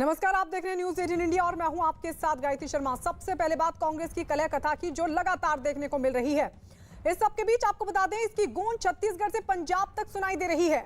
नमस्कार, आप देख रहे हैं न्यूज 18 इंडिया और मैं हूं आपके साथ गायत्री शर्मा। सबसे पहले बात कांग्रेस की कलह कथा की जो लगातार देखने को मिल रही है। इस सबके बीच आपको बता दें, इसकी गूंज छत्तीसगढ़ से पंजाब तक सुनाई दे रही है।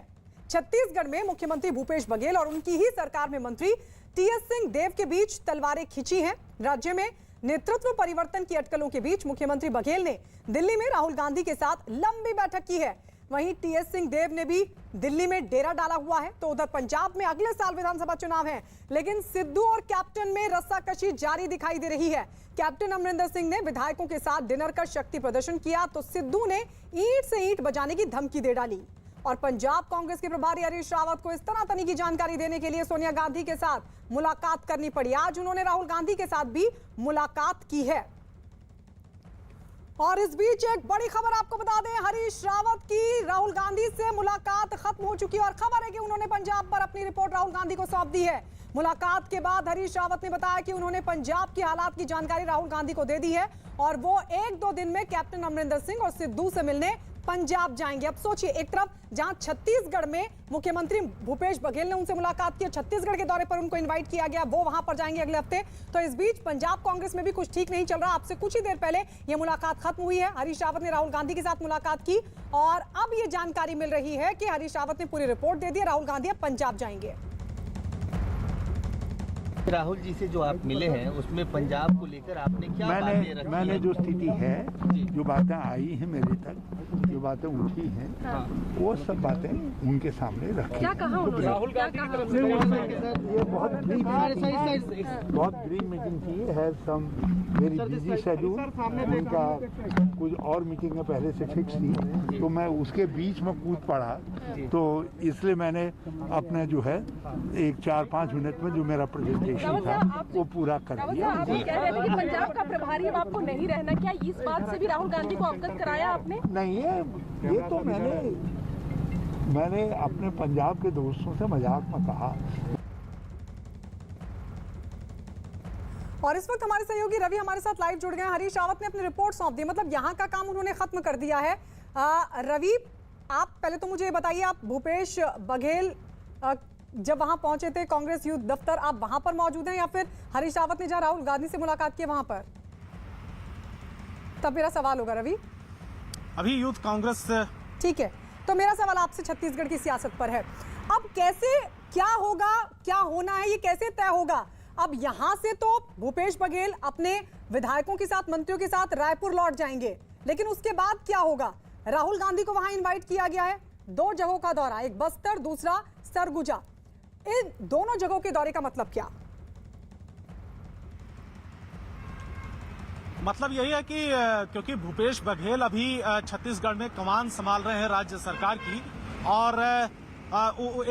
छत्तीसगढ़ में मुख्यमंत्री भूपेश बघेल और उनकी ही सरकार में मंत्री टीएस सिंह देव के बीच तलवारें खिंची हैं। राज्य में नेतृत्व परिवर्तन की अटकलों के बीच मुख्यमंत्री बघेल ने दिल्ली में राहुल गांधी के साथ लंबी बैठक की है। वहीं टीएस सिंह देव ने भी दिल्ली में डेरा डाला हुआ है। तो उधर पंजाब में अगले साल विधानसभा चुनाव है, लेकिन सिद्धू और कैप्टन में रस्साकशी जारी दिखाई दे रही है। कैप्टन अमरिंदर सिंह ने विधायकों के साथ डिनर कर शक्ति प्रदर्शन किया तो सिद्धू ने ईंट से ईंट बजाने की धमकी दे डाली। और पंजाब कांग्रेस के प्रभारी हरीश रावत को इस तनातनी की जानकारी देने के लिए सोनिया गांधी के साथ मुलाकात करनी पड़ी। आज उन्होंने राहुल गांधी के साथ भी मुलाकात की है। और इस बीच एक बड़ी खबर आपको बता दें, हरीश रावत की राहुल गांधी से मुलाकात खत्म हो चुकी है और खबर है कि उन्होंने पंजाब पर अपनी रिपोर्ट राहुल गांधी को सौंप दी है। मुलाकात के बाद हरीश रावत ने बताया कि उन्होंने पंजाब की हालात की जानकारी राहुल गांधी को दे दी है और वो 1-2 दिन में कैप्टन अमरिंदर सिंह और सिद्धू से मिलने पंजाब जाएंगे। अब सोचिए, एक तरफ जहां छत्तीसगढ़ में मुख्यमंत्री भूपेश बघेल ने उनसे मुलाकात की, छत्तीसगढ़ के दौरे पर उनको इनवाइट किया गया, वो वहां पर जाएंगे अगले हफ्ते। तो इस बीच पंजाब कांग्रेस में भी कुछ ठीक नहीं चल रहा। आपसे कुछ ही देर पहले ये मुलाकात खत्म हुई है। हरीश रावत ने राहुल गांधी के साथ मुलाकात की और अब ये जानकारी मिल रही है कि हरीश रावत ने पूरी रिपोर्ट दे दी, राहुल गांधी अब पंजाब जाएंगे। राहुल जी से जो आप मिले हैं उसमें पंजाब को लेकर आपने क्या बातें रखी? मैंने जो स्थिति है, जो बातें आई हैं मेरे तक, जो बातें उठी हैं, वो सब बातें उनके सामने रखी। क्या कहा उन्होंने? राहुल गांधी की तरफ से ये बहुत ब्रीफ मीटिंग थी, है सम वेरी बिजी शेड्यूल। उनका कुछ और मीटिंगें पहले से फिक्स थी, तो मैं उसके बीच में कूद पड़ा, तो इसलिए मैंने अपने जो है 1-4-5 मिनट में जो मेरा प्रेजेंटेशन था वो पूरा कर दिया। आप कह रहे थे कि पंजाब का प्रभारी अब आपको नहीं रहना, क्या इस बात से भी राहुल गांधी को अवगत कराया आपने? नहीं, ये तो मैंने अपने पंजाब के दोस्तों से मजाक में कहा। और इस वक्त हमारे सहयोगी रवि हमारे साथ लाइव जुड़ गए हैं। हरीश रावत ने अपनी रिपोर्ट सौंप दी, मतलब यहाँ का काम उन्होंने खत्म कर दिया है। रवि, आप पहले तो मुझे ये बताइए, आप भूपेश बघेल जब वहां पहुंचे थे कांग्रेस यूथ दफ्तर, आप वहां पर मौजूद हैं या फिर हरीश रावत ने जहां राहुल गांधी से मुलाकात की वहां पर? तब मेरा सवाल होगा रवि। अभी यूथ कांग्रेस ठीक है, तो मेरा सवाल आपसे छत्तीसगढ़ की सियासत पर है। अब कैसे, क्या होगा, क्या होना है, ये कैसे तय होगा? अब यहां से तो भूपेश बघेल अपने विधायकों के साथ, मंत्रियों के साथ रायपुर लौट जाएंगे, लेकिन उसके बाद क्या होगा? राहुल गांधी को वहां इनवाइट किया गया है, 2 जगहों का दौरा, एक बस्तर, दूसरा सरगुजा। इन दोनों जगहों के दौरे का मतलब क्या? मतलब यही है कि क्योंकि भूपेश बघेल अभी छत्तीसगढ़ में कमान संभाल रहे हैं राज्य सरकार की, और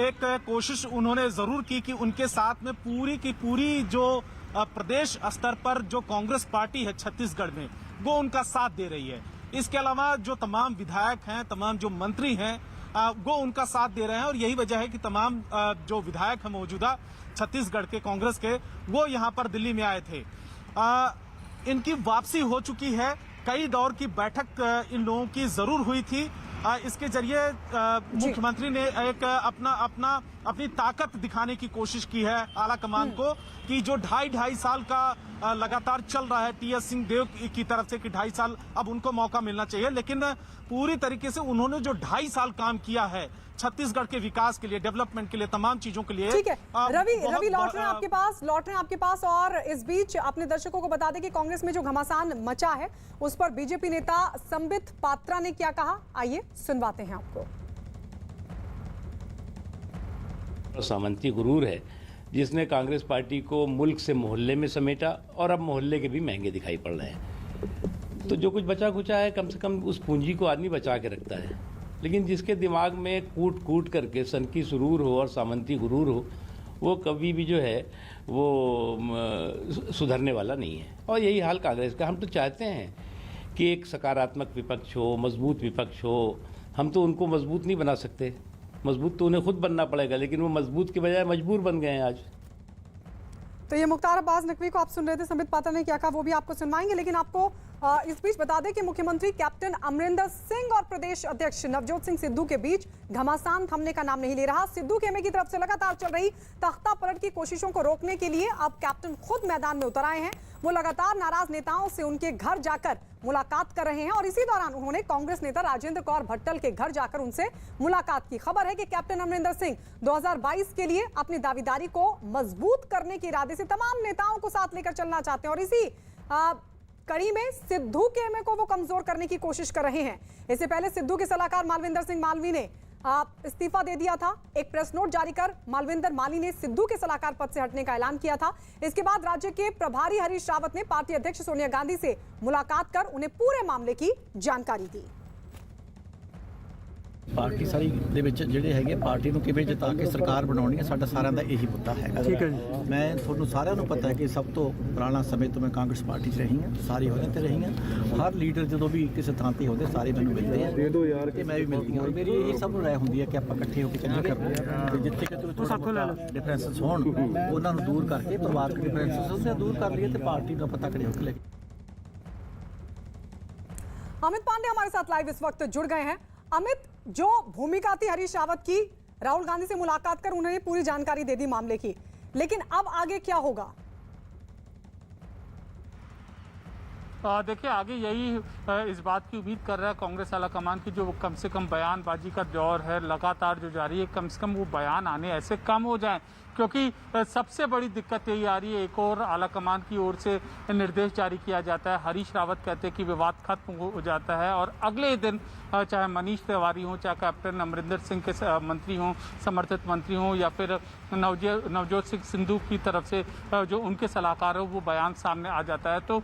एक कोशिश उन्होंने जरूर की कि उनके साथ में पूरी की पूरी जो प्रदेश स्तर पर जो कांग्रेस पार्टी है छत्तीसगढ़ में, वो उनका साथ दे रही है। इसके अलावा जो तमाम विधायक हैं, तमाम जो मंत्री हैं, वो उनका साथ दे रहे हैं। और यही वजह है कि तमाम जो विधायक हैं मौजूदा छत्तीसगढ़ के कांग्रेस के, वो यहाँ पर दिल्ली में आए थे। इनकी वापसी हो चुकी है। कई दौर की बैठक इन लोगों की जरूर हुई थी। इसके जरिए मुख्यमंत्री ने एक अपनी ताकत दिखाने की कोशिश की है आला कमान को, कि जो 2.5 साल का लगातार चल रहा है टीएस सिंह देव की तरफ से कि 2.5 साल अब उनको मौका मिलना चाहिए। लेकिन पूरी तरीके से उन्होंने जो 2.5 साल काम किया है छत्तीसगढ़ के विकास के लिए, डेवलपमेंट के लिए, तमाम चीजों के लिए। ठीक है, रवि लौट रहे हैं आपके पास। और इस बीच अपने दर्शकों को बता दें कि कांग्रेस में जो घमासान मचा है उस पर बीजेपी नेता संबित पात्रा ने क्या कहा, आइए सुनवाते हैं आपको। सामंती गुरूर है जिसने कांग्रेस पार्टी को मुल्क से मोहल्ले में समेटा और अब मोहल्ले के भी महंगे दिखाई पड़ रहे हैं। तो जो कुछ बचा खुचा है, कम से कम उस पूंजी को आदमी बचा के रखता है, लेकिन जिसके दिमाग में कूट करके सनकी सुरूर हो और सामंती गुरूर हो, वो कभी भी जो है वो सुधरने वाला नहीं है। और यही हाल कांग्रेस का। हम तो चाहते हैं कि एक सकारात्मक विपक्ष हो, मजबूत विपक्ष हो। हम तो उनको मजबूत नहीं बना सकते, मजबूत तो उन्हें खुद बनना पड़ेगा, लेकिन वो मजबूत के बजाय मजबूर बन गए हैं आज। तो ये मुख्तार अब्बास नकवी को आप सुन रहे थे, संबित पात्रा ने क्या कहा वो भी आपको सुनवाएंगे। लेकिन आपको इस बीच बता दें कि मुख्यमंत्री कैप्टन अमरिंदर सिंह और प्रदेश अध्यक्ष नवजोत सिंह सिद्धू के बीच घमासान थमने का नाम नहीं ले रहा। सिद्धू खेमे की तरफ से लगातार चल रही तख्ता पलट की कोशिशों को रोकने के लिए अब कैप्टन खुद मैदान में उतर आए हैं। वो लगातार नाराज नेताओं से उनके घर जाकर मुलाकात कर रहे हैं और इसी दौरान उन्होंने कांग्रेस नेता राजेंद्र कौर भट्टल के घर जाकर उनसे मुलाकात की। खबर है कि कैप्टन अमरिंदर सिंह 2022 के लिए अपनी दावेदारी को मजबूत करने के इरादे से तमाम नेताओं को साथ लेकर चलना चाहते हैं और इसी कड़ी में सिद्धू खेमे को वो कमजोर करने की कोशिश कर रहे हैं। इससे पहले सिद्धू के सलाहकार मालविंदर सिंह मालवी ने इस्तीफा दे दिया था। एक प्रेस नोट जारी कर मालविंदर माली ने सिद्धू के सलाहकार पद से हटने का ऐलान किया था। इसके बाद राज्य के प्रभारी हरीश रावत ने पार्टी अध्यक्ष सोनिया गांधी से मुलाकात कर उन्हें पूरे मामले की जानकारी दी। पार्टी सारी ਦੇ ਵਿੱਚ ਜਿਹੜੇ ਹੈਗੇ ਪਾਰਟੀ ਨੂੰ ਕਿਵੇਂ ਜਿਤਾ ਕੇ ਸਰਕਾਰ ਬਣਾਉਣੀ ਹੈ ਸਾਡਾ ਸਾਰਿਆਂ ਦਾ ਇਹੀ ਮੁੱਦਾ ਹੈਗਾ। ਠੀਕ ਹੈ ਜੀ। ਮੈਂ ਤੁਹਾਨੂੰ ਸਾਰਿਆਂ ਨੂੰ ਪਤਾ ਹੈ ਕਿ ਸਭ ਤੋਂ ਪੁਰਾਣਾ ਸਮੇਂ ਤੋਂ ਮੈਂ ਕਾਂਗਰਸ ਪਾਰਟੀ 'ਚ ਰਹੀ ਹਾਂ, ਸਾਰੀ ਉਹਦੇ ਤੇ ਰਹੀ ਹਾਂ। ਹਰ ਲੀਡਰ ਜਦੋਂ ਵੀ ਕਿਸੇ ਥਾਂ ਤੇ ਹੁੰਦੇ ਸਾਰੇ ਮੈਨੂੰ ਮਿਲਦੇ ਆ ਤੇ ਮੈਂ ਵੀ ਮਿਲਦੀ ਹਾਂ। ਮੇਰੀ ਇਹ ਸਭ ਨੂੰ ਰਾਏ ਹੁੰਦੀ ਹੈ ਕਿ ਆਪਾਂ ਇਕੱਠੇ ਹੋ ਕੇ ਚੱਲੀਏ ਤੇ ਜਿੱਥੇ ਕਿਤੇ ਥੋੜਾ ਡਿਫਰੈਂਸਸ ਹੋਣ ਉਹਨਾਂ ਨੂੰ ਦੂਰ ਕਰਕੇ ਪਰਿਵਾਰਕ ਡਿਫਰੈਂਸਸ ਉਹਨੂੰ ਦੂਰ ਕਰ ਲਈਏ ਤੇ ਪਾਰਟੀ ਨੂੰ ਆਪਾਂ ਤਕੜੇ ਹੋ ਕੇ ਲੈ। अमित पांडे हमारे साथ लाइव इस वक्त जुड़ गए हैं। अमित, जो भूमिका थी हरीश रावत की, राहुल गांधी से मुलाकात कर उन्होंने पूरी जानकारी दे दी मामले की, लेकिन अब आगे क्या होगा? देखिए, आगे यही इस बात की उम्मीद कर रहा है कांग्रेस आला कमान की जो कम से कम बयानबाजी का दौर है लगातार जो जारी है, कम से कम वो बयान आने ऐसे कम हो जाएं, क्योंकि सबसे बड़ी दिक्कत यही आ रही है। एक और आला कमान की ओर से निर्देश जारी किया जाता है, हरीश रावत कहते हैं कि विवाद खत्म हो जाता है और अगले दिन चाहे मनीष तिवारी हो, चाहे कैप्टन अमरिंदर सिंह के मंत्री हों, समर्थित मंत्री हों, या फिर नवजोत सिंह सिद्धू की तरफ से जो उनके सलाहकार हो, वो बयान सामने आ जाता है। तो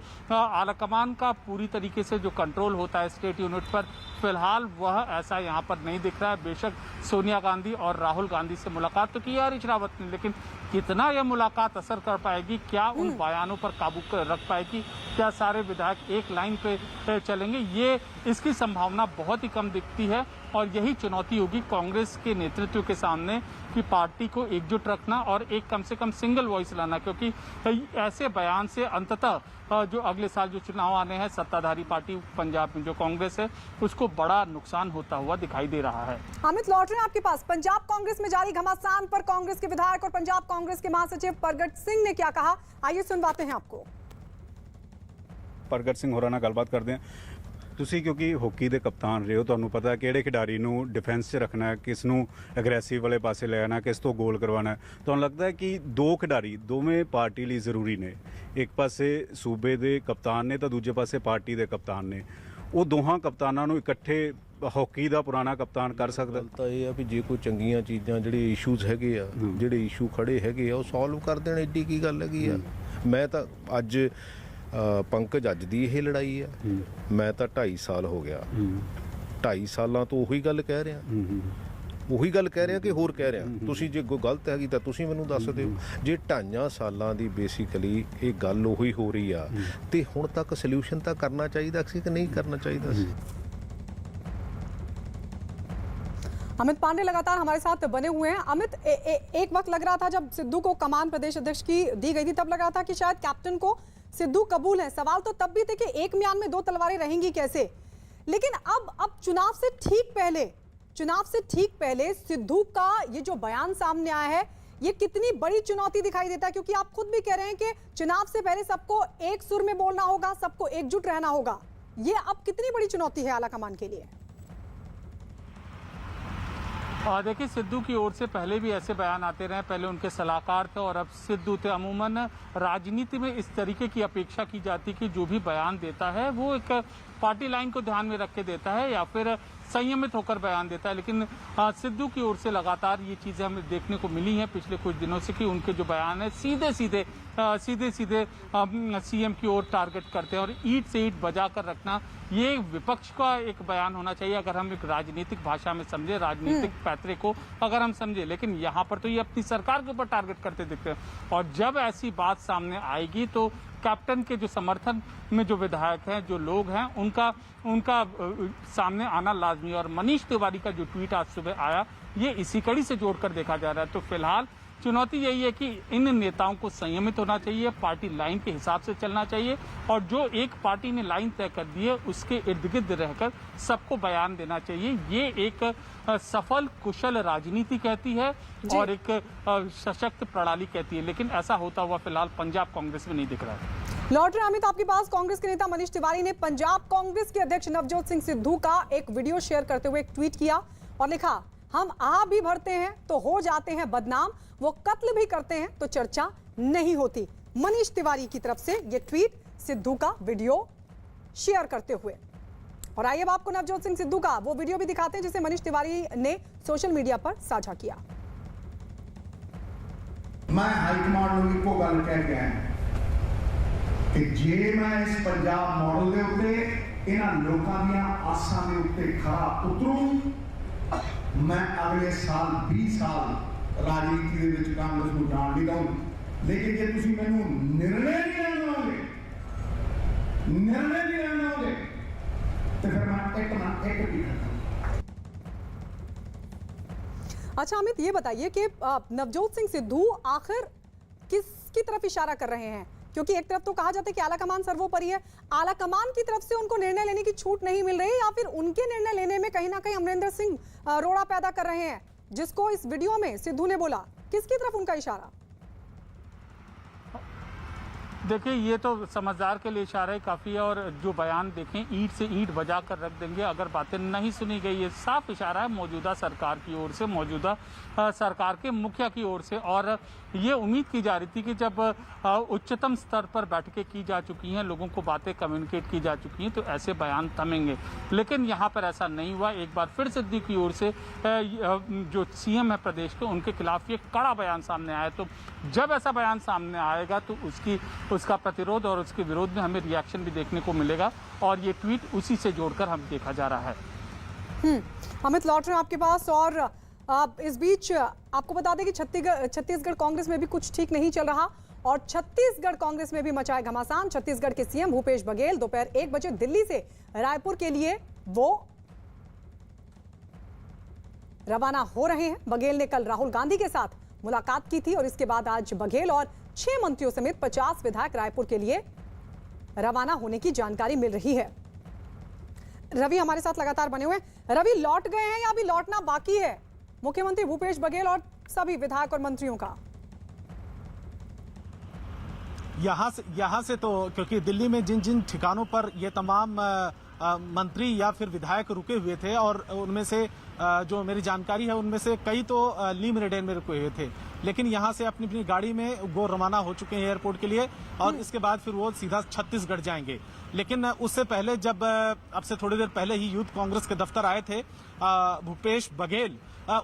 आला कमान का पूरी तरीके से जो कंट्रोल होता है स्टेट यूनिट पर, फिलहाल वह ऐसा यहाँ पर नहीं दिख रहा है। बेशक सोनिया गांधी और राहुल गांधी से मुलाकात तो की है हरीश रावत ने, लेकिन कितना यह मुलाकात असर कर पाएगी, क्या उन बयानों पर काबू रख पाएगी, क्या सारे विधायक एक लाइन पे चलेंगे, ये इसकी संभावना बहुत ही कम दिखती है। और यही चुनौती होगी कांग्रेस के नेतृत्व के सामने कि पार्टी को एकजुट रखना और एक कम से कम सिंगल वॉइस लाना, क्योंकि ऐसे बयान से अंततः जो अगले साल जो चुनाव आने हैं, सत्ताधारी पार्टी पंजाब में जो कांग्रेस है, उसको बड़ा नुकसान होता हुआ दिखाई दे रहा है। अमित, लौट रहे हैं आपके पास। पंजाब कांग्रेस में जारी घमासान पर कांग्रेस के विधायक और पंजाब कांग्रेस के महासचिव प्रगट सिंह ने क्या कहा, आइए सुनवाते हैं आपको। प्रगट सिंह होरां नाल गलबात करते हैं। ਤੁਸੀਂ ਕਿਉਂਕਿ ਹਾਕੀ ਦੇ ਕਪਤਾਨ ਰਹੇ ਹੋ, ਤੁਹਾਨੂੰ ਪਤਾ ਕਿਹੜੇ ਖਿਡਾਰੀ ਨੂੰ ਡਿਫੈਂਸ 'ਚ ਰੱਖਣਾ ਹੈ, ਕਿਸ ਨੂੰ ਐਗਰੈਸਿਵ ਵਾਲੇ ਪਾਸੇ ਲੈ ਆਣਾ, ਕਿਸ ਤੋਂ ਗੋਲ ਕਰਵਾਉਣਾ ਹੈ। ਤੁਹਾਨੂੰ ਲੱਗਦਾ ਹੈ ਕਿ ਦੋ ਖਿਡਾਰੀ ਦੋਵੇਂ ਪਾਰਟੀ ਲਈ ਜ਼ਰੂਰੀ ਨੇ, ਇੱਕ ਪਾਸੇ ਸੂਬੇ ਦੇ ਕਪਤਾਨ ਨੇ ਤਾਂ ਦੂਜੇ ਪਾਸੇ ਪਾਰਟੀ ਦੇ ਕਪਤਾਨ ਨੇ, ਉਹ ਦੋਹਾਂ ਕਪਤਾਨਾਂ ਨੂੰ ਇਕੱਠੇ ਹਾਕੀ ਦਾ ਪੁਰਾਣਾ ਕਪਤਾਨ ਕਰ ਸਕਦਾ? ਤਾਂ ਇਹ ਆ ਵੀ ਜੇ ਕੋਈ ਚੰਗੀਆਂ ਚੀਜ਼ਾਂ ਜਿਹੜੇ ਇਸ਼ੂਜ਼ ਹੈਗੇ ਆ, ਜਿਹੜੇ ਇਸ਼ੂ ਖੜੇ ਹੈਗੇ ਆ, ਉਹ ਸੋਲਵ ਕਰ ਦੇਣ, ਐਡੀ ਕੀ ਗੱਲ ਹੈਗੀ ਆ। ਮੈਂ ਤਾਂ ਅੱਜ ਪੰਕਜ ਅੱਜ ਦੀ ਇਹ ਲੜਾਈ ਆ, ਮੈਂ ਤਾਂ 2.5 ਸਾਲ ਹੋ ਗਿਆ, 2.5 ਸਾਲਾਂ ਤੋਂ ਉਹੀ ਗੱਲ ਕਹਿ ਰਿਹਾ, ਉਹੀ ਗੱਲ ਕਹਿ ਰਿਹਾ ਕਿ ਹੋਰ ਕਹਿ ਰਿਹਾ। ਤੁਸੀਂ ਜੇ ਕੋਈ ਗਲਤ ਹੈਗੀ ਤਾਂ ਤੁਸੀਂ ਮੈਨੂੰ ਦੱਸ ਦਿਓ। ਜੇ 2.5 ਸਾਲਾਂ ਦੀ ਬੇਸਿਕਲੀ ਇਹ ਗੱਲ ਉਹੀ ਹੋ ਰਹੀ ਆ ਤੇ ਹੁਣ ਤੱਕ ਸੋਲੂਸ਼ਨ ਤਾਂ ਕਰਨਾ ਚਾਹੀਦਾ ਸੀ ਕਿ ਨਹੀਂ ਕਰਨਾ ਚਾਹੀਦਾ ਸੀ। अमित पांडे लगातार हमारे साथ बने हुए हैं। अमित, एक वक्त लग रहा था जब सिद्धू को कमान प्रदेश अध्यक्ष की दी गई थी, तब लग रहा था कि शायद कैप्टन को सिद्धू कबूल है। सवाल तो तब भी थे कि एक म्यान में दो तलवारें रहेंगी कैसे, लेकिन अब चुनाव से ठीक पहले सिद्धू का ये जो बयान सामने आया है, ये कितनी बड़ी चुनौती दिखाई देता है, क्योंकि आप खुद भी कह रहे हैं कि चुनाव से पहले सबको एक सुर में बोलना होगा, सबको एकजुट रहना होगा। ये अब कितनी बड़ी चुनौती है आला कमान के लिए? देखिए, सिद्धू की ओर से पहले भी ऐसे बयान आते रहे, पहले उनके सलाहकार थे और अब सिद्धू थे। अमूमन राजनीति में इस तरीके की अपेक्षा की जाती कि जो भी बयान देता है वो एक पार्टी लाइन को ध्यान में रख के देता है या फिर संयमित होकर बयान देता है, लेकिन सिद्धू की ओर से लगातार ये चीज़ें हमें देखने को मिली हैं पिछले कुछ दिनों से कि उनके जो बयान है सीधे सीधे सीएम की ओर टारगेट करते हैं और ईंट से ईंट बजा कर रखना, ये विपक्ष का एक बयान होना चाहिए अगर हम एक राजनीतिक भाषा में समझे, राजनीतिक पैतरे को अगर हम समझे। लेकिन यहाँ पर तो ये अपनी सरकार के ऊपर टारगेट करते दिखते हैं और जब ऐसी बात सामने आएगी तो कैप्टन के जो समर्थन में जो विधायक हैं, जो लोग हैं, उनका सामने आना लाजमी। और मनीष तिवारी का जो ट्वीट आज सुबह आया, ये इसी कड़ी से जोड़कर देखा जा रहा है। तो फिलहाल चुनौती यही है कि इन नेताओं को संयमित होना चाहिए, पार्टी लाइन के हिसाब से चलना चाहिए और जो एक पार्टी ने लाइन तय कर दी है उसके इर्द गिर्द रहकर सबको बयान देना चाहिए। ये एक सफल कुशल राजनीति कहती है और एक सशक्त प्रणाली कहती है, लेकिन ऐसा होता हुआ फिलहाल पंजाब कांग्रेस में नहीं दिख रहा है। लौट रहे अमित आपके पास, कांग्रेस के नेता मनीष तिवारी ने पंजाब कांग्रेस के अध्यक्ष नवजोत सिंह सिद्धू का एक वीडियो शेयर करते हुए एक ट्वीट किया और लिखा, हम आ भी भरते हैं तो हो जाते हैं बदनाम, वो कत्ल भी करते हैं तो चर्चा नहीं होती। मनीष तिवारी की तरफ से ये ट्वीट, सिद्धू का वीडियो शेयर करते हुए। और आइए अब आपको नवजोत सिंह सिद्धू का वो वीडियो भी दिखाते हैं जिसे मनीष तिवारी ने सोशल मीडिया पर साझा किया। मैं हाईकमांड ਨੂੰ ਇੱਕੋ ਗੱਲ ਕਹਿ ਕੇ ਆਇਆ ਕਿ ਜੇ ਮੈਂ ਇਸ ਪੰਜਾਬ ਮਾਡਲ ਦੇ ਉੱਤੇ ਇਹਨਾਂ ਲੋਕਾਂ ਦੀਆਂ ਆਸਾਂ ਦੇ ਉੱਤੇ ਖਰਾ ਉਤਰੂ, ਮੈਂ ਅਗਲੇ ਸਾਲ 20 ਸਾਲ ਰਾਜਨੀਤੀ ਦੇ ਵਿੱਚ ਕਾਂਗਰਸ ਨੂੰ ਜਾਣ ਨਹੀਂ ਦਊਂ। ਲੇਕਿਨ ਜੇ ਤੁਸੀਂ ਮੈਨੂੰ ਨਿਰਣੇ ਨਹੀਂ ਲੈਣ ਦਿਓਗੇ तो फिर मैं एक ना एक भी करता। अच्छा अमित, ये बताइए कि नवजोत सिंह सिद्धू आखिर किसकी तरफ इशारा कर रहे हैं? क्योंकि एक तरफ तो कहा जाता है कि आला कमान सर्वोपरि है, आला कमान की तरफ से उनको निर्णय लेने की छूट नहीं मिल रही या फिर उनके निर्णय लेने में कहीं ना कहीं अमरिंदर सिंह रोड़ा पैदा कर रहे हैं, जिसको इस वीडियो में सिद्धू ने बोला? किसकी तरफ उनका इशारा? देखिए, ये तो समझदार के लिए इशारा ही काफ़ी है और जो बयान देखें ईंट से ईंट बजा कर रख देंगे अगर बातें नहीं सुनी गई। ये साफ इशारा है मौजूदा सरकार की ओर से, मौजूदा सरकार के मुखिया की ओर से। और ये उम्मीद की जा रही थी कि जब उच्चतम स्तर पर बैठकें की जा चुकी हैं, लोगों को बातें कम्युनिकेट की जा चुकी हैं, तो ऐसे बयान थमेंगे। लेकिन यहाँ पर ऐसा नहीं हुआ। एक बार फिर सिद्धू की ओर से जो सीएम है प्रदेश के, उनके खिलाफ ये कड़ा बयान सामने आया। तो जब ऐसा बयान सामने आएगा तो उसका प्रतिरोध और उसके विरोध में हमें रिएक्शन भी देखने को मिलेगा और ये ट्वीट उसी से जोड़कर हम देखा जा रहा है। अमित, लौट रहे हैं आपके पास और इस बीच आपको बता दें कि छत्तीसगढ़ कांग्रेस में भी कुछ ठीक नहीं चल रहा और छत्तीसगढ़ कांग्रेस में भी मचाए घमासान। छत्तीसगढ़ के सीएम भूपेश बघेल दोपहर 1 बजे दिल्ली से रायपुर के लिए वो रवाना हो रहे हैं। बघेल ने कल राहुल गांधी के साथ मुलाकात की थी और इसके बाद आज बघेल और 6 मंत्रियों समेत 50 विधायक रायपुर के लिए रवाना होने की जानकारी मिल रही है। रवि हमारे साथ लगातार बने हुए हैं। रवि, लौट गए हैं या अभी लौटना बाकी है मुख्यमंत्री भूपेश बघेल और सभी विधायक और मंत्रियों का? यहाँ से तो क्योंकि दिल्ली में जिन जिन ठिकानों पर ये तमाम मंत्री या फिर विधायक रुके हुए थे और उनमें से जो मेरी जानकारी है उनमें से कई तो ली मेरिडियन में रुके हुए थे, लेकिन यहाँ से अपनी अपनी गाड़ी में वो रवाना हो चुके हैं एयरपोर्ट के लिए और इसके बाद फिर वो सीधा छत्तीसगढ़ जाएंगे। लेकिन उससे पहले जब अब से थोड़ी देर पहले ही यूथ कांग्रेस के दफ्तर आए थे भूपेश बघेल,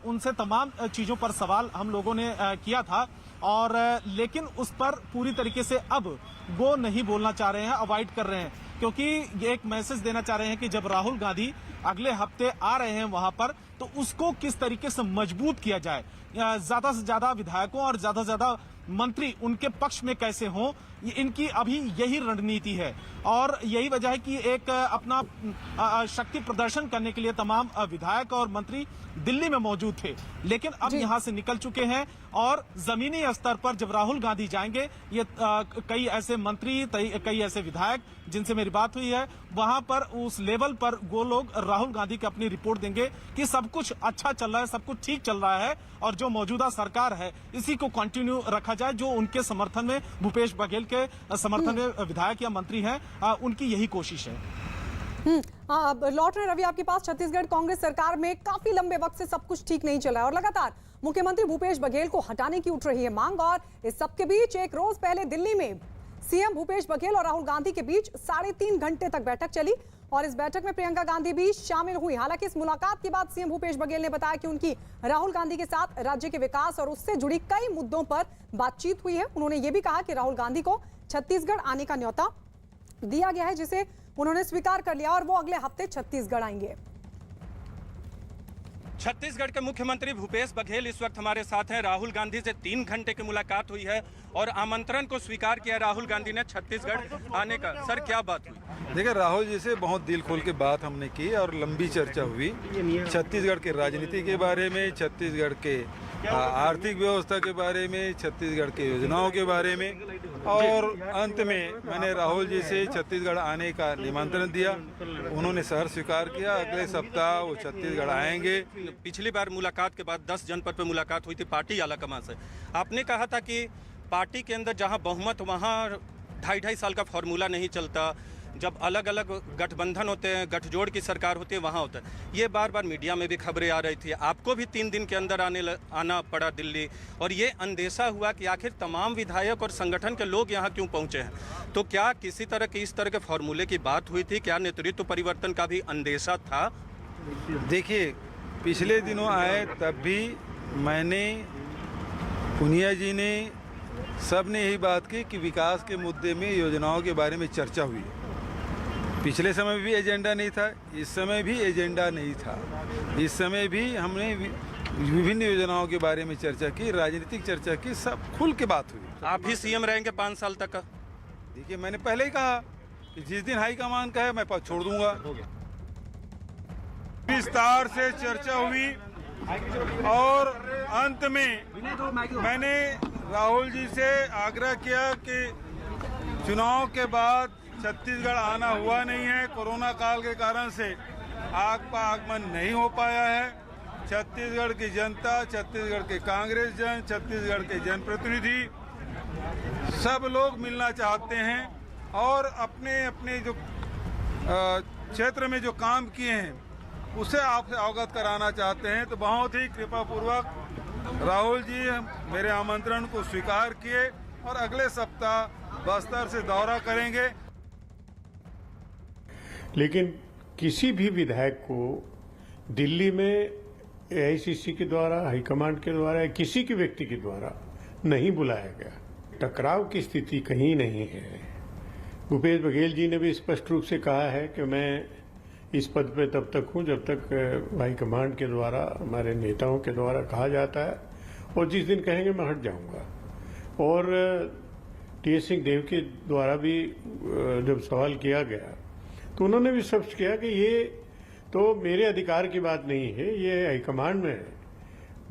उनसे तमाम चीजों पर सवाल हम लोगों ने किया था और लेकिन उस पर पूरी तरीके से अब वो नहीं बोलना चाह रहे हैं, अवॉइड कर रहे हैं, क्योंकि ये एक मैसेज देना चाह रहे हैं कि जब राहुल गांधी अगले हफ्ते आ रहे हैं वहां पर तो उसको किस तरीके से मजबूत किया जाए, ज्यादा से ज्यादा विधायकों और ज्यादा से ज्यादा मंत्री उनके पक्ष में कैसे हों, इनकी अभी यही रणनीति है और यही वजह है कि एक अपना शक्ति प्रदर्शन करने के लिए तमाम विधायक और मंत्री दिल्ली में मौजूद थे, लेकिन अब यहां से निकल चुके हैं और जमीनी स्तर पर जब राहुल गांधी जाएंगे, ये कई ऐसे मंत्री कई ऐसे विधायक जिनसे मेरी बात हुई है वहां पर उस लेवल पर वो लोग राहुल गांधी की अपनी रिपोर्ट देंगे कि सब कुछ अच्छा चल रहा है, सब कुछ ठीक चल रहा है और जो मौजूदा सरकार है इसी को कंटिन्यू रखा जाए। जो उनके समर्थन में भूपेश बघेल के समर्थन में विधायक या मंत्री हैं, उनकी यही कोशिश है। लौट रहे रवि आपके पास। छत्तीसगढ़ कांग्रेस सरकार में काफी लंबे वक्त से सब कुछ ठीक नहीं चला है और लगातार मुख्यमंत्री भूपेश बघेल को हटाने की उठ रही है मांग और इस सबके बीच एक रोज पहले दिल्ली में सीएम भूपेश बघेल और राहुल गांधी के बीच 3.5 घंटे तक बैठक चली और इस बैठक में प्रियंका गांधी भी शामिल हुई। हालांकि इस मुलाकात के बाद सीएम भूपेश बघेल ने बताया कि उनकी राहुल गांधी के साथ राज्य के विकास और उससे जुड़ी कई मुद्दों पर बातचीत हुई है। उन्होंने ये भी कहा कि राहुल गांधी को छत्तीसगढ़ आने का न्योता दिया गया है, जिसे उन्होंने स्वीकार कर लिया और वो अगले हफ्ते छत्तीसगढ़ आएंगे। छत्तीसगढ़ के मुख्यमंत्री भूपेश बघेल इस वक्त हमारे साथ हैं। राहुल गांधी से 3 घंटे की मुलाकात हुई है और आमंत्रण को स्वीकार किया राहुल गांधी ने छत्तीसगढ़ आने का। सर, क्या बात हुई? देखिए, राहुल जी से बहुत दिल खोल के बात हमने की और लंबी चर्चा हुई छत्तीसगढ़ के राजनीति के बारे में, छत्तीसगढ़ के आर्थिक व्यवस्था के बारे में, छत्तीसगढ़ के योजनाओं के बारे में, और अंत में मैंने राहुल जी से छत्तीसगढ़ आने का निमंत्रण दिया। उन्होंने सहर्ष स्वीकार किया। अगले सप्ताह वो छत्तीसगढ़ आएंगे। पिछली बार मुलाकात के बाद 10 जनपद पे मुलाकात हुई थी पार्टी आलाकमान से। आपने कहा था कि पार्टी के अंदर जहां बहुमत वहां 2.5 साल का फॉर्मूला नहीं चलता, जब अलग अलग गठबंधन होते हैं, गठजोड़ की सरकार होती है, वहाँ होता है। ये बार बार मीडिया में भी खबरें आ रही थी, आपको भी 3 दिन के अंदर आना पड़ा दिल्ली, और ये अंदेशा हुआ कि आखिर तमाम विधायक और संगठन के लोग यहाँ क्यों पहुँचे हैं। तो क्या किसी तरह की इस तरह के फॉर्मूले की बात हुई थी? क्या नेतृत्व परिवर्तन का भी अंदेशा था? देखिए, पिछले दिनों आए तब भी मैंने, पुनिया जी ने, सब ने यही बात की कि विकास के मुद्दे में, योजनाओं के बारे में चर्चा हुई। पिछले समय भी एजेंडा नहीं था, इस समय भी एजेंडा नहीं था। इस समय भी हमने विभिन्न योजनाओं के बारे में चर्चा की, राजनीतिक चर्चा की, सब खुल के बात हुई। आप भी सीएम रहेंगे 5 साल तक? देखिए, मैंने पहले ही कहा कि जिस दिन हाईकमान का है मैं छोड़ दूंगा। विस्तार से चर्चा हुई और अंत में मैंने राहुल जी से आग्रह किया कि चुनाव के बाद छत्तीसगढ़ आना हुआ नहीं है, कोरोना काल के कारण से आपका आगमन नहीं हो पाया है। छत्तीसगढ़ की जनता, छत्तीसगढ़ के कांग्रेस जन, छत्तीसगढ़ के जनप्रतिनिधि सब लोग मिलना चाहते हैं और अपने अपने जो क्षेत्र में जो काम किए हैं उसे आपसे अवगत कराना चाहते हैं। तो बहुत ही कृपापूर्वक राहुल जी मेरे आमंत्रण को स्वीकार किए और अगले सप्ताह बस्तर से दौरा करेंगे। लेकिन किसी भी विधायक को दिल्ली में एआईसीसी के द्वारा, हाईकमांड के द्वारा या किसी के व्यक्ति के द्वारा नहीं बुलाया गया। टकराव की स्थिति कहीं नहीं है। भूपेश बघेल जी ने भी स्पष्ट रूप से कहा है कि मैं इस पद पे तब तक हूं जब तक हाईकमांड के द्वारा, हमारे नेताओं के द्वारा कहा जाता है, और जिस दिन कहेंगे मैं हट जाऊंगा। और टीएस सिंहदेव के द्वारा भी जब सवाल किया गया तो उन्होंने भी स्पष्ट किया कि ये तो मेरे अधिकार की बात नहीं है, ये हाईकमांड में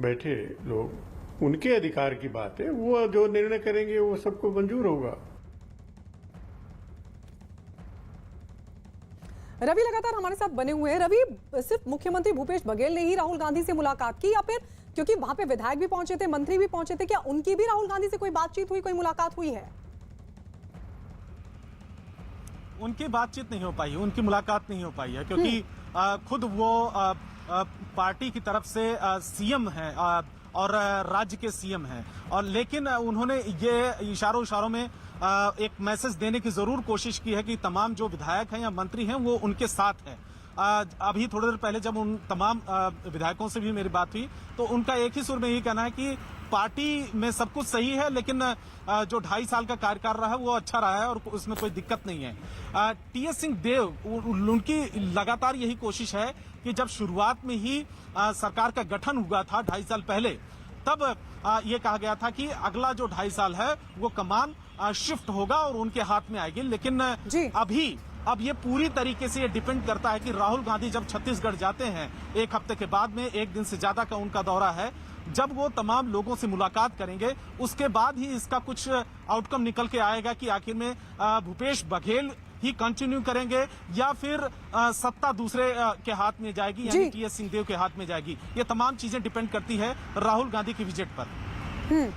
बैठे लोग, उनके अधिकार की बात है, वो जो निर्णय करेंगे वो सबको मंजूर होगा। रवि लगातार हमारे साथ बने हुए हैं। रवि, सिर्फ मुख्यमंत्री भूपेश बघेल ने ही राहुल गांधी से मुलाकात की, या फिर क्योंकि वहां पे विधायक भी पहुंचे थे, मंत्री भी पहुंचे थे, क्या उनकी भी राहुल गांधी से कोई बातचीत हुई, कोई मुलाकात हुई है? उनकी बातचीत नहीं हो पाई, उनकी मुलाकात नहीं हो पाई है, क्योंकि खुद वो पार्टी की तरफ से सीएम हैं और राज्य के सीएम हैं, और लेकिन उन्होंने ये इशारों में एक मैसेज देने की जरूर कोशिश की है कि तमाम जो विधायक हैं या मंत्री हैं वो उनके साथ हैं। अभी थोड़ी देर पहले जब उन तमाम विधायकों से भी मेरी बात हुई तो उनका एक ही सुर में यही कहना है कि पार्टी में सब कुछ सही है, लेकिन जो 2.5 साल का कार्यकाल रहा है वो अच्छा रहा है और उसमें कोई दिक्कत नहीं है। टीएस सिंहदेव, उनकी लगातार यही कोशिश है कि जब शुरुआत में ही सरकार का गठन हुआ था 2.5 साल पहले, तब ये कहा गया था कि अगला जो 2.5 साल है वो कमान शिफ्ट होगा और उनके हाथ में आएगी। लेकिन अब ये पूरी तरीके से ये डिपेंड करता है कि राहुल गांधी जब छत्तीसगढ़ जाते हैं, 1 हफ्ते के बाद में, 1 दिन से ज्यादा का उनका दौरा है, जब वो तमाम लोगों से मुलाकात करेंगे उसके बाद ही इसका कुछ आउटकम निकल के आएगा कि आखिर में भूपेश बघेल ही कंटिन्यू करेंगे या फिर सत्ता दूसरे के हाथ में जाएगी, यानी टीएस सिंहदेव के हाथ में जाएगी। ये तमाम चीजें डिपेंड करती है राहुल गांधी की विजिट पर।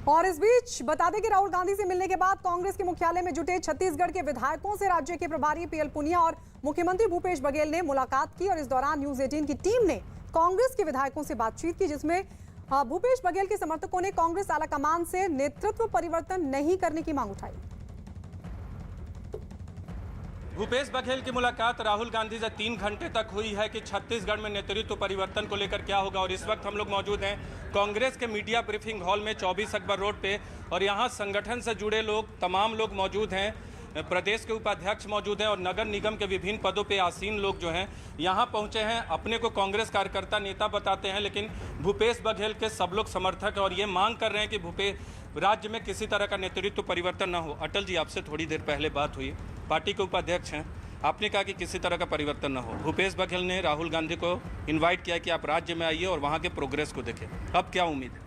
और इस बीच बता दें कि राहुल गांधी से मिलने के बाद कांग्रेस के मुख्यालय में जुटे छत्तीसगढ़ के विधायकों से राज्य के प्रभारी पीएल पुनिया और मुख्यमंत्री भूपेश बघेल ने मुलाकात की, और इस दौरान न्यूज 18 की टीम ने कांग्रेस के विधायकों से बातचीत की, जिसमें भूपेश बघेल के समर्थकों ने कांग्रेस आलाकमान से नेतृत्व परिवर्तन नहीं करने की मांग उठाई। भूपेश बघेल की मुलाकात राहुल गांधी से 3 घंटे तक हुई है कि छत्तीसगढ़ में नेतृत्व परिवर्तन को लेकर क्या होगा। और इस वक्त हम लोग मौजूद हैं कांग्रेस के मीडिया ब्रीफिंग हॉल में 24 अकबर रोड पे, और यहाँ संगठन से जुड़े लोग, तमाम लोग मौजूद हैं। प्रदेश के उपाध्यक्ष मौजूद हैं और नगर निगम के विभिन्न पदों पे आसीन लोग जो हैं यहाँ पहुँचे हैं। अपने को कांग्रेस कार्यकर्ता नेता बताते हैं, लेकिन भूपेश बघेल के सब लोग समर्थक और ये मांग कर रहे हैं कि राज्य में किसी तरह का नेतृत्व परिवर्तन न हो। अटल जी, आपसे थोड़ी देर पहले बात हुई, पार्टी के उपाध्यक्ष हैं, आपने कहा कि किसी तरह का परिवर्तन न हो। भूपेश बघेल ने राहुल गांधी को इनवाइट किया कि आप राज्य में आइए और वहाँ के प्रोग्रेस को देखें। अब क्या उम्मीद है?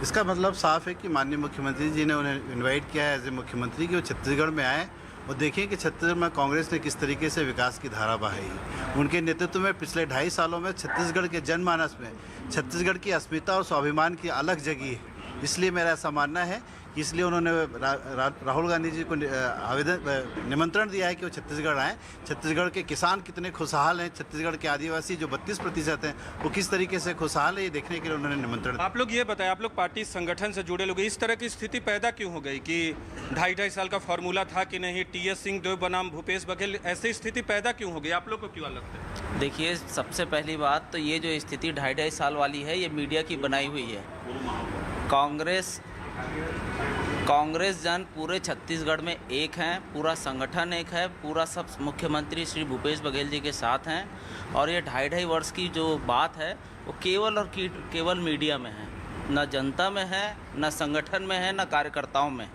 इसका मतलब साफ है कि माननीय मुख्यमंत्री जी ने उन्हें इनवाइट किया है एज ए मुख्यमंत्री कि वो छत्तीसगढ़ में आए और देखें कि छत्तीसगढ़ में कांग्रेस ने किस तरीके से विकास की धारा बहाई। उनके नेतृत्व में पिछले 2.5 सालों में छत्तीसगढ़ के जनमानस में छत्तीसगढ़ की अस्मिता और स्वाभिमान की अलग जगह है। इसलिए मेरा ऐसा मानना है कि इसलिए उन्होंने राहुल गांधी जी को निमंत्रण दिया है कि वो छत्तीसगढ़ आएँ। छत्तीसगढ़ के किसान कितने खुशहाल हैं, छत्तीसगढ़ के आदिवासी जो 32% हैं वो किस तरीके से खुशहाल है, ये देखने के लिए उन्होंने निमंत्रण दिया। आप लोग ये बताएं, आप लोग पार्टी संगठन से जुड़े लोग, इस तरह की स्थिति पैदा क्यों हो गई कि 2.5 साल का फॉर्मूला था कि नहीं, TS सिंहदेव बनाम भूपेश बघेल, ऐसी स्थिति पैदा क्यों हो गई? आप लोग को क्यों लगता है? देखिए, सबसे पहली बात तो ये जो स्थिति 2.5 साल वाली है, ये मीडिया की बनाई हुई है। कांग्रेस जन पूरे छत्तीसगढ़ में एक हैं, पूरा संगठन एक है, पूरा सब मुख्यमंत्री श्री भूपेश बघेल जी के साथ हैं। और ये 2.5 वर्ष की जो बात है वो केवल मीडिया में है, न जनता में है, न संगठन में है, न कार्यकर्ताओं में।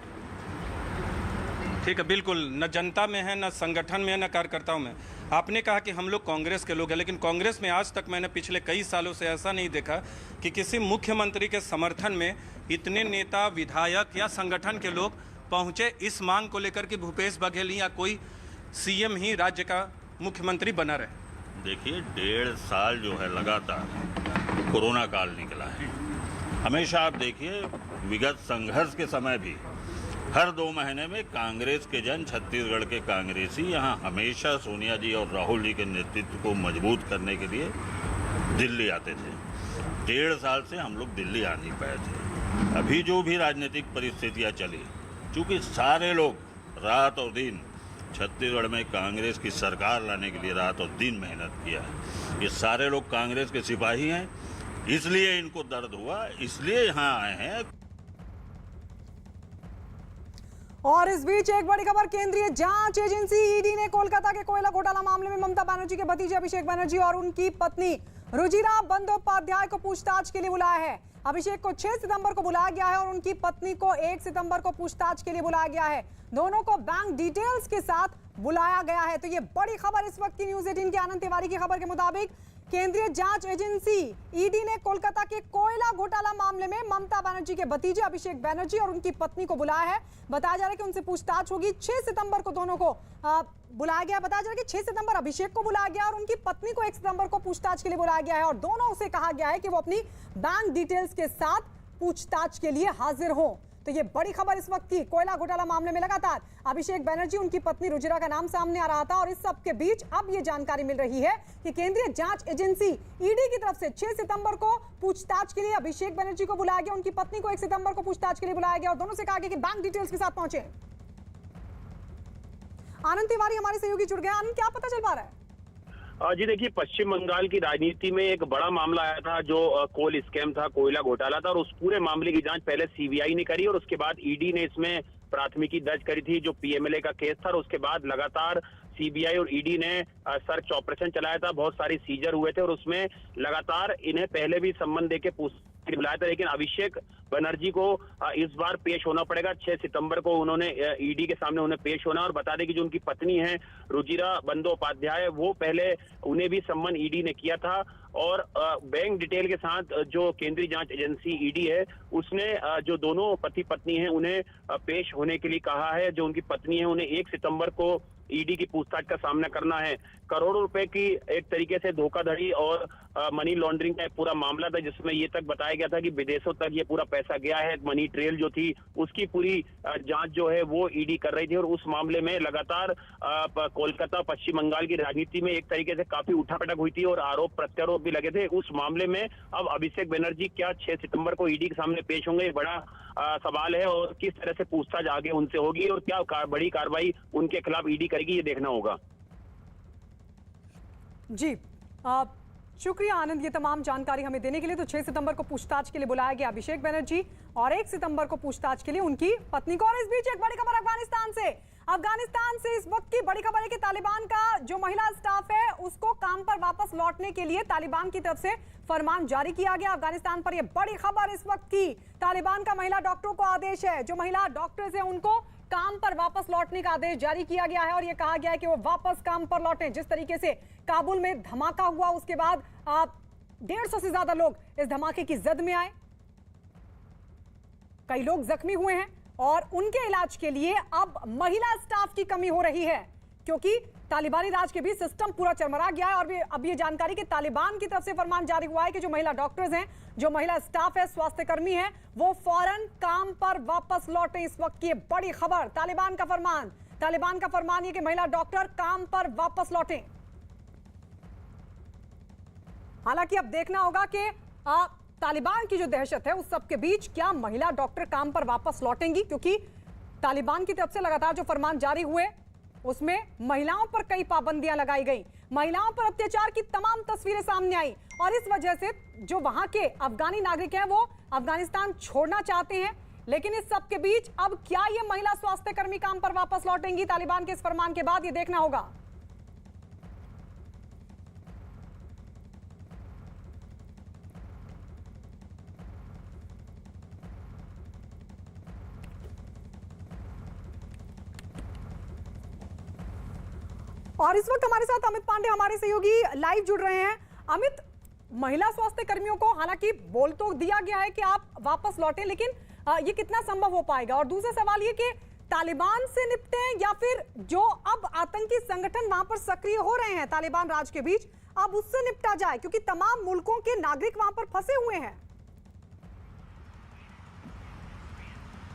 ठीक है, बिल्कुल, न जनता में है, न संगठन में है, न कार्यकर्ताओं में। आपने कहा कि हम लोग कांग्रेस के लोग हैं, लेकिन कांग्रेस में आज तक मैंने पिछले कई सालों से ऐसा नहीं देखा कि किसी मुख्यमंत्री के समर्थन में इतने नेता, विधायक या संगठन के लोग पहुंचे इस मांग को लेकर कि भूपेश बघेल या कोई CM ही राज्य का मुख्यमंत्री बना रहे। देखिए, 1.5 साल जो है लगातार कोरोना काल निकला है। हमेशा आप देखिए, विगत संघर्ष के समय भी हर 2 महीने में कांग्रेस के जन, छत्तीसगढ़ के कांग्रेसी यहाँ हमेशा सोनिया जी और राहुल जी के नेतृत्व को मजबूत करने के लिए दिल्ली आते थे। 1.5 साल से हम लोग दिल्ली आ नहीं पाए थे। अभी जो भी राजनीतिक परिस्थितियाँ चली, चूँकि सारे लोग रात और दिन छत्तीसगढ़ में कांग्रेस की सरकार लाने के लिए रात और दिन मेहनत किया है। ये सारे लोग कांग्रेस के सिपाही हैं, इसलिए इनको दर्द हुआ, इसलिए यहाँ आए हैं। और इस बीच एक बड़ी खबर, केंद्रीय जांच एजेंसी ED ने कोलकाता के कोयला घोटाला मामले में ममता बनर्जी के भतीजे अभिषेक बनर्जी और उनकी पत्नी रुजिरा बंदोपाध्याय को पूछताछ के लिए बुलाया है। अभिषेक को 6 सितंबर को बुलाया गया है और उनकी पत्नी को 1 सितंबर को पूछताछ के लिए बुलाया गया है। दोनों को बैंक डिटेल्स के साथ बुलाया गया है। तो ये बड़ी खबर इस वक्त की न्यूज़ 18 के आनंद तिवारी की खबर के मुताबिक केंद्रीय जांच एजेंसी ED ने कोलकाता के कोयला घोटाला मामले में ममता बनर्जी के भतीजे अभिषेक बनर्जी और उनकी पत्नी को बुलाया है। बताया जा रहा है कि उनसे पूछताछ होगी। 6 सितंबर को दोनों को बुलाया गया। बताया जा रहा है कि 6 सितंबर अभिषेक को बुलाया गया और उनकी पत्नी को 1 सितंबर को पूछताछ के लिए बुलाया गया है और दोनों से कहा गया है कि वो अपनी बैंक डिटेल्स के साथ पूछताछ के लिए हाजिर हो। तो ये बड़ी खबर इस वक्त की, कोयला घोटाला मामले में लगातार अभिषेक बनर्जी, उनकी पत्नी रुजिरा का नाम सामने आ रहा था और इस सब के बीच अब ये जानकारी मिल रही है कि केंद्रीय जांच एजेंसी ED की तरफ से 6 सितंबर को पूछताछ के लिए अभिषेक बनर्जी को बुलाया गया, उनकी पत्नी को 1 सितंबर को पूछताछ के लिए बुलाया गया और दोनों से कहा गया कि बैंक डिटेल्स के साथ पहुंचे। आनंद तिवारी हमारे सहयोगी जुड़ गए। आनंद, क्या पता चल पा रहा है? जी देखिए, पश्चिम बंगाल की राजनीति में एक बड़ा मामला आया था जो कोल स्कैम था, कोयला घोटाला था और उस पूरे मामले की जांच पहले CBI ने करी और उसके बाद ED ने इसमें प्राथमिकी दर्ज करी थी जो PMLA का केस था और उसके बाद लगातार CBI और ED ने सर्च ऑपरेशन चलाया था। बहुत सारी सीजर हुए थे और उसमें लगातार इन्हें पहले भी सम्मन देके बुलाया था, लेकिन अभिषेक बनर्जी को इस बार पेश होना पड़ेगा। 6 सितंबर को उन्होंने ED के सामने उन्हें पेश होना। और बता दें कि जो उनकी पत्नी है रुजिरा बंदोपाध्याय, वो पहले उन्हें भी सम्मन ED ने किया था और बैंक डिटेल के साथ जो केंद्रीय जांच एजेंसी ED है उसने जो दोनों पति पत्नी हैं उन्हें पेश होने के लिए कहा है। जो उनकी पत्नी है उन्हें 1 सितंबर को ED की पूछताछ का सामना करना है। करोड़ों रुपए की एक तरीके से धोखाधड़ी और मनी लॉन्ड्रिंग का एक पूरा मामला था जिसमें ये तक बताया गया था कि विदेशों तक ये पूरा पैसा गया है। मनी ट्रेल जो थी उसकी पूरी जांच जो है वो ED कर रही थी और उस मामले में लगातार कोलकाता, पश्चिम बंगाल की राजनीति में एक तरीके से काफी उठापटक हुई थी और आरोप प्रत्यारोप भी लगे थे। उस मामले में अब अभिषेक बनर्जी क्या 6 सितंबर को ED के सामने पेश होंगे, ये बड़ा सवाल है और किस तरह से पूछताछ आगे उनसे होगी और क्या बड़ी कार्रवाई उनके खिलाफ ED करेगी, ये देखना होगा। जी शुक्रिया आनंद, ये तमाम जानकारी हमें देने के लिए। तो 6 सितंबर को पूछताछ के लिए बुलाया गया अभिषेक बनर्जी और 1 सितंबर को पूछताछ के लिए उनकी पत्नी को। और इस बीच एक बड़ी खबर अफगानिस्तान से इस वक्त की बड़ी खबर है कि तालिबान का जो महिला स्टाफ है उसको काम पर वापस लौटने के लिए तालिबान की तरफ से फरमान जारी किया गया। अफगानिस्तान पर यह बड़ी खबर इस वक्त की, तालिबान का महिला डॉक्टरों को आदेश है, जो महिला डॉक्टर्स हैं उनको काम पर वापस लौटने का आदेश जारी किया गया है और यह कहा गया है कि वो वापस काम पर लौटें। जिस तरीके से काबुल में धमाका हुआ, उसके बाद 150 से ज्यादा लोग इस धमाके की जद में आए, कई लोग जख्मी हुए हैं और उनके इलाज के लिए अब महिला स्टाफ की कमी हो रही है, क्योंकि तालिबानी राज के बीच सिस्टम पूरा चरमरा गया है। और अब ये जानकारी कि तालिबान की तरफ से फरमान जारी हुआ है कि जो महिला डॉक्टर्स हैं, जो महिला स्टाफ है, स्वास्थ्य कर्मी हैं, वो फौरन काम पर वापस लौटें। इस वक्त की बड़ी खबर, तालिबान का फरमान ये कि महिला डॉक्टर काम पर वापस लौटें। हालांकि अब देखना होगा कि तालिबान की जो दहशत है उस सब के बीच क्या महिला डॉक्टर काम पर वापस लौटेंगी, क्योंकि तालिबान की तरफ से लगातार जो फरमान जारी हुए उसमें महिलाओं पर कई पाबंदियां लगाई गई, महिलाओं पर अत्याचार की तमाम तस्वीरें सामने आई और इस वजह से जो वहां के अफगानी नागरिक हैं वो अफगानिस्तान छोड़ना चाहते हैं। लेकिन इस सब के बीच अब क्या ये महिला स्वास्थ्य कर्मी काम पर वापस लौटेंगी तालिबान के इस फरमान के बाद, ये देखना होगा। और इस वक्त हमारे साथ अमित पांडे हमारे सहयोगी लाइव जुड़ रहे हैं। अमित, महिला स्वास्थ्य कर्मियों को हालांकि बोल तो दिया गया है कि आप वापस लौटें, लेकिन ये कितना संभव हो पाएगा? और दूसरा सवाल ये कि तालिबान से निपटें या फिर जो अब आतंकी संगठन वहां पर सक्रिय हो रहे हैं तालिबान राज के बीच, अब उससे निपटा जाए, क्योंकि तमाम मुल्कों के नागरिक वहां पर फंसे हुए हैं।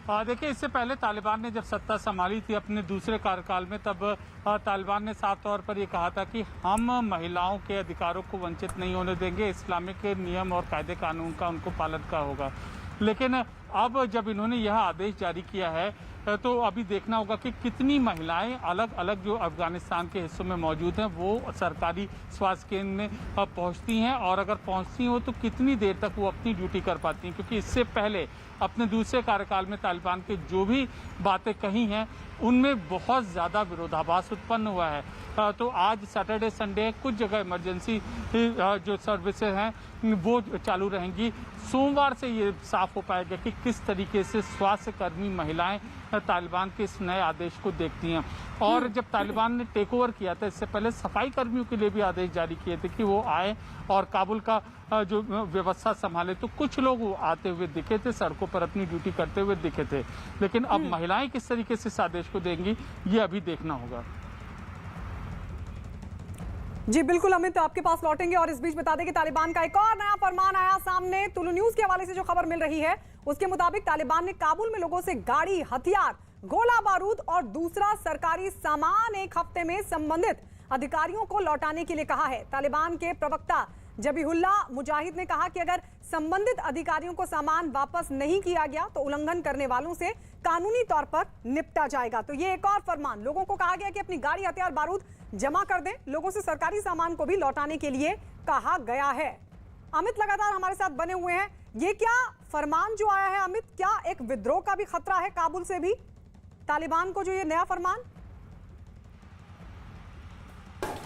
देखिए, इससे पहले तालिबान ने जब सत्ता संभाली थी अपने दूसरे कार्यकाल में, तब तालिबान ने साफ तौर पर ये कहा था कि हम महिलाओं के अधिकारों को वंचित नहीं होने देंगे, इस्लामिक नियम और कायदे कानून का उनको पालन का होगा। लेकिन अब जब इन्होंने यह आदेश जारी किया है तो अभी देखना होगा कि कितनी महिलाएं अलग अलग जो अफगानिस्तान के हिस्सों में मौजूद हैं वो सरकारी स्वास्थ्य केंद्र में पहुंचती हैं, और अगर पहुंचती हो तो कितनी देर तक वो अपनी ड्यूटी कर पाती हैं, क्योंकि इससे पहले अपने दूसरे कार्यकाल में तालिबान के जो भी बातें कही हैं उनमें बहुत ज़्यादा विरोधाभास उत्पन्न हुआ है। तो आज सैटरडे संडे कुछ जगह इमरजेंसी जो सर्विसेज हैं वो चालू रहेंगी। सोमवार से ये साफ हो पाएगा कि किस तरीके से स्वास्थ्य कर्मी महिलाएं तालिबान के इस नए आदेश को देखती हैं। और जब तालिबान ने टेक ओवर किया था, इससे पहले सफाई कर्मियों के लिए भी आदेश जारी किए थे कि वो आए और काबुल का जो व्यवस्था संभाले। तो कुछ लोग वो आते हुए दिखे थे, सड़कों पर अपनी ड्यूटी करते हुए दिखे थे, लेकिन अब महिलाएं किस तरीके से इस आदेश को देंगी ये अभी देखना होगा। जी बिल्कुल अमित, आपके पास लौटेंगे। और इस बीच बता दें कि तालिबान का एक और नया फरमान आया सामने। तुलु न्यूज के हवाले से जो खबर मिल रही है उसके मुताबिक तालिबान ने काबुल में लोगों से गाड़ी, हथियार, गोला बारूद और दूसरा सरकारी सामान एक हफ्ते में संबंधित अधिकारियों को लौटाने के लिए कहा है। तालिबान के प्रवक्ता जबीहुल्ला मुजाहिद ने कहा कि अगर संबंधित अधिकारियों को सामान वापस नहीं किया गया तो उल्लंघन करने वालों से कानूनी तौर पर निपटा जाएगा। तो ये एक और फरमान, लोगों को कहा गया कि अपनी गाड़ी, हथियार, बारूद जमा कर दें। लोगों से सरकारी सामान को भी लौटाने के लिए कहा गया है। अमित लगातार हमारे साथ बने हुए हैं। ये क्या फरमान जो आया है अमित, क्या एक विद्रोह का भी खतरा है काबुल से भी तालिबान को, जो ये नया फरमान?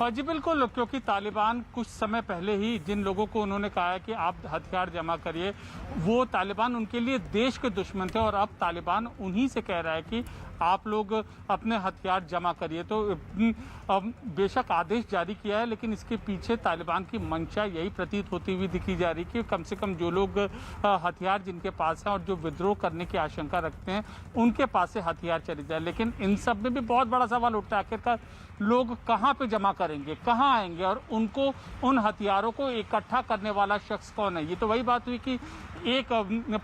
जी बिल्कुल, क्योंकि तालिबान कुछ समय पहले ही जिन लोगों को उन्होंने कहा है कि आप हथियार जमा करिए, वो तालिबान उनके लिए देश के दुश्मन थे, और अब तालिबान उन्हीं से कह रहा है कि आप लोग अपने हथियार जमा करिए। तो बेशक आदेश जारी किया है, लेकिन इसके पीछे तालिबान की मंशा यही प्रतीत होती हुई दिखी जा रही कि कम से कम जो लोग हथियार जिनके पास हैं और जो विद्रोह करने की आशंका रखते हैं उनके पास से हथियार चले जाए। लेकिन इन सब में भी बहुत बड़ा सवाल उठता है, आखिरकार लोग कहाँ पे जमा करेंगे, कहाँ आएंगे, और उनको उन हथियारों को इकट्ठा करने वाला शख्स कौन है? ये तो वही बात हुई कि एक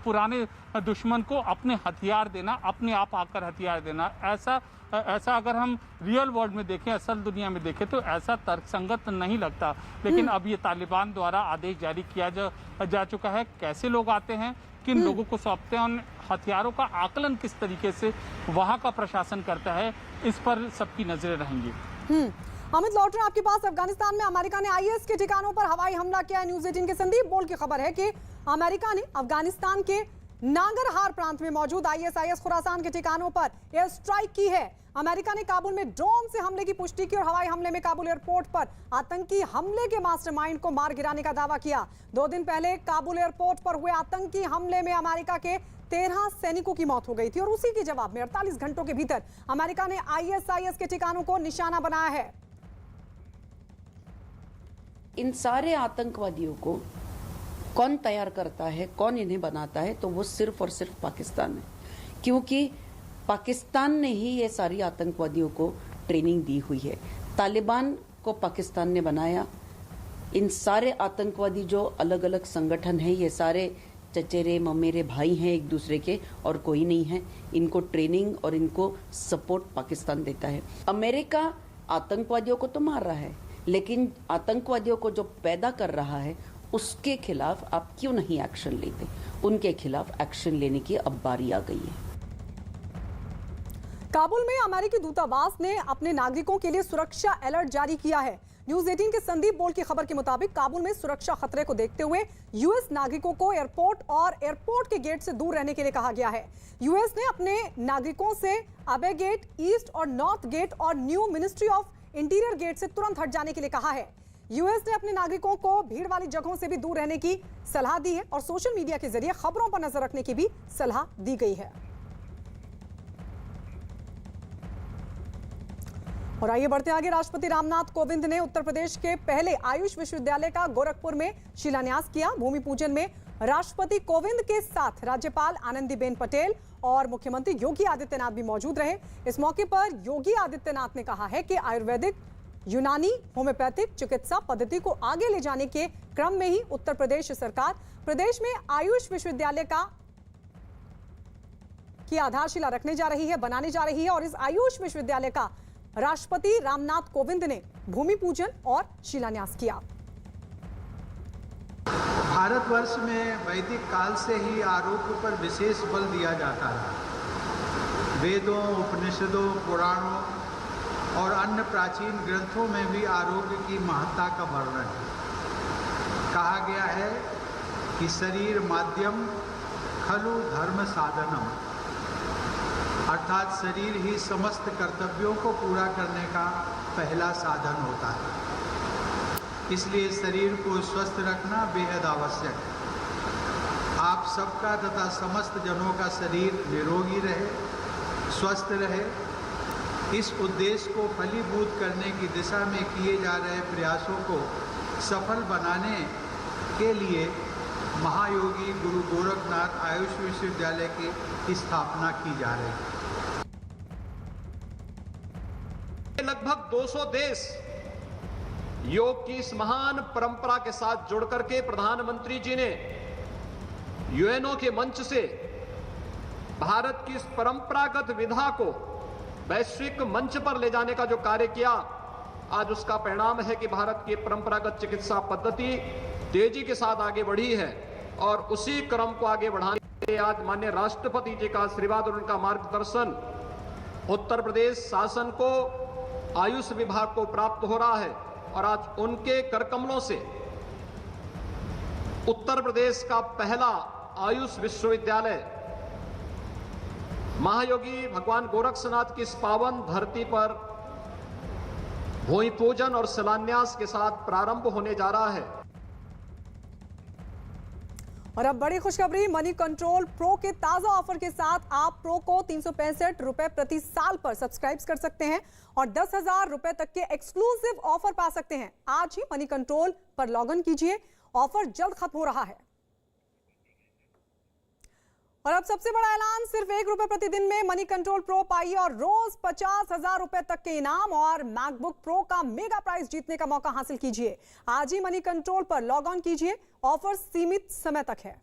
पुराने दुश्मन को अपने हथियार देना, अपने आप आकर हथियार देना, ऐसा अगर हम रियल वर्ल्ड में देखें, असल दुनिया में देखें तो ऐसा तर्कसंगत नहीं लगता। लेकिन अब ये तालिबान द्वारा आदेश जारी किया जा चुका है। कैसे लोग आते हैं, किन लोगों को सौंपते हैं, उन हथियारों का आकलन किस तरीके से वहाँ का प्रशासन करता है, इस पर सबकी नजरें रहेंगी। अमित, लौट रहे हैं आपके पास। अफगानिस्तान में अमेरिका ने IS के ठिकानों पर हवाई हमला किया है। न्यूज़ 18 के संदीप बोल की खबर है कि अमेरिका ने अफगानिस्तान के नांगरहार प्रांत में मौजूद आईएसआईएस खुरासान के ठिकानों पर एयर स्ट्राइक की है। अमेरिका ने काबुल में ड्रोन से हमले की पुष्टि की और हवाई हमले में काबुल एयरपोर्ट पर आतंकी हमले के मास्टरमाइंड को मार गिराने का दावा किया। 2 दिन पहले काबुल एयरपोर्ट पर हुए आतंकी हमले में अमेरिका के 13 सैनिकों की मौत हो गई थी और उसी के जवाब में 48 घंटों के भीतर अमेरिका ने आईएसआईएस के ठिकानों को निशाना बनाया है। इन सारे आतंकवादियों को कौन तैयार करता है, कौन इन्हें बनाता है, तो वो सिर्फ और सिर्फ पाकिस्तान है, क्योंकि पाकिस्तान ने ही ये सारी आतंकवादियों को ट्रेनिंग दी हुई है। तालिबान को पाकिस्तान ने बनाया। इन सारे आतंकवादी जो अलग अलग संगठन हैं, ये सारे चचेरे ममेरे भाई हैं एक दूसरे के और कोई नहीं है। इनको ट्रेनिंग और इनको सपोर्ट पाकिस्तान देता है। अमेरिका आतंकवादियों को तो मार रहा है, लेकिन आतंकवादियों को जो पैदा कर रहा है उसके खिलाफ आप क्यों नहीं एक्शन लेते? उनके खिलाफ एक्शन लेने की अब बारी आ गई है। काबुल में अमेरिकी दूतावास ने अपने नागरिकों के लिए सुरक्षा अलर्ट जारी किया है। न्यूज 18 के संदीप बोल की खबर के मुताबिक काबुल में सुरक्षा खतरे को देखते हुए यूएस नागरिकों को एयरपोर्ट और एयरपोर्ट के गेट से दूर रहने के लिए कहा गया है। यूएस ने अपने नागरिकों से अबे गेट, ईस्ट और नॉर्थ गेट और new ministry of interior gate से तुरंत हट जाने के लिए कहा है। यूएस ने अपने नागरिकों को भीड़ वाली जगहों से भी दूर रहने की सलाह दी है और सोशल मीडिया के जरिए खबरों पर नजर रखने की भी सलाह दी गई है। और आइए बढ़ते आगे। राष्ट्रपति रामनाथ कोविंद ने उत्तर प्रदेश के पहले आयुष विश्वविद्यालय का गोरखपुर में शिलान्यास किया। भूमि पूजन में राष्ट्रपति कोविंद के साथ राज्यपाल आनंदीबेन पटेल और मुख्यमंत्री योगी आदित्यनाथ भी मौजूद रहे। इस मौके पर योगी आदित्यनाथ ने कहा है कि आयुर्वेदिक, यूनानी, होम्योपैथिक चिकित्सा पद्धति को आगे ले जाने के क्रम में ही उत्तर प्रदेश सरकार प्रदेश में आयुष विश्वविद्यालय की आधारशिला रखने जा रही है, बनाने जा रही है और इस आयुष विश्वविद्यालय का राष्ट्रपति रामनाथ कोविंद ने भूमि पूजन और शिलान्यास किया। भारतवर्ष में वैदिक काल से ही आरोग्य पर विशेष बल दिया जाता है। वेदों, उपनिषदों, पुराणों और अन्य प्राचीन ग्रंथों में भी आरोग्य की महत्ता का वर्णन है। कहा गया है कि शरीर माध्यम खलु धर्म साधनम, अर्थात शरीर ही समस्त कर्तव्यों को पूरा करने का पहला साधन होता है। इसलिए शरीर को स्वस्थ रखना बेहद आवश्यक है। आप सबका तथा समस्त जनों का शरीर निरोगी रहे, स्वस्थ रहे। इस उद्देश्य को फलीभूत करने की दिशा में किए जा रहे प्रयासों को सफल बनाने के लिए महायोगी गुरु गोरखनाथ आयुष विश्वविद्यालय की स्थापना की जा रही है। लगभग 200 देश योग की इस महान परंपरा के साथ जुड़ करके प्रधानमंत्री जी ने यूएनओ के मंच से भारत की इस परंपरागत विधा को वैश्विक मंच पर ले जाने का जो कार्य किया, आज उसका परिणाम है कि भारत की परंपरागत चिकित्सा पद्धति तेजी के साथ आगे बढ़ी है और उसी क्रम को आगे बढ़ाने के लिए आज माननीय राष्ट्रपति जी का आशीर्वाद और उनका मार्गदर्शन उत्तर प्रदेश शासन को, आयुष विभाग को प्राप्त हो रहा है और आज उनके करकमलों से उत्तर प्रदेश का पहला आयुष विश्वविद्यालय महायोगी भगवान गोरक्षनाथ की इस पावन धरती पर भूमि पूजन और शिलान्यास के साथ प्रारंभ होने जा रहा है। और अब बड़ी खुशखबरी, मनी कंट्रोल प्रो के ताजा ऑफर के साथ आप प्रो को 365 रुपए प्रति साल पर सब्सक्राइब कर सकते हैं और 10,000 रुपए तक के एक्सक्लूसिव ऑफर पा सकते हैं। आज ही मनी कंट्रोल पर लॉग इन कीजिए, ऑफर जल्द खत्म हो रहा है। और अब सबसे बड़ा ऐलान, सिर्फ ₹1 प्रतिदिन में मनी कंट्रोल प्रो पाइए और रोज 50,000 रुपए तक के इनाम और मैकबुक प्रो का मेगा प्राइज जीतने का मौका हासिल कीजिए। आज ही मनी कंट्रोल पर लॉग ऑन कीजिए, ऑफर सीमित समय तक है।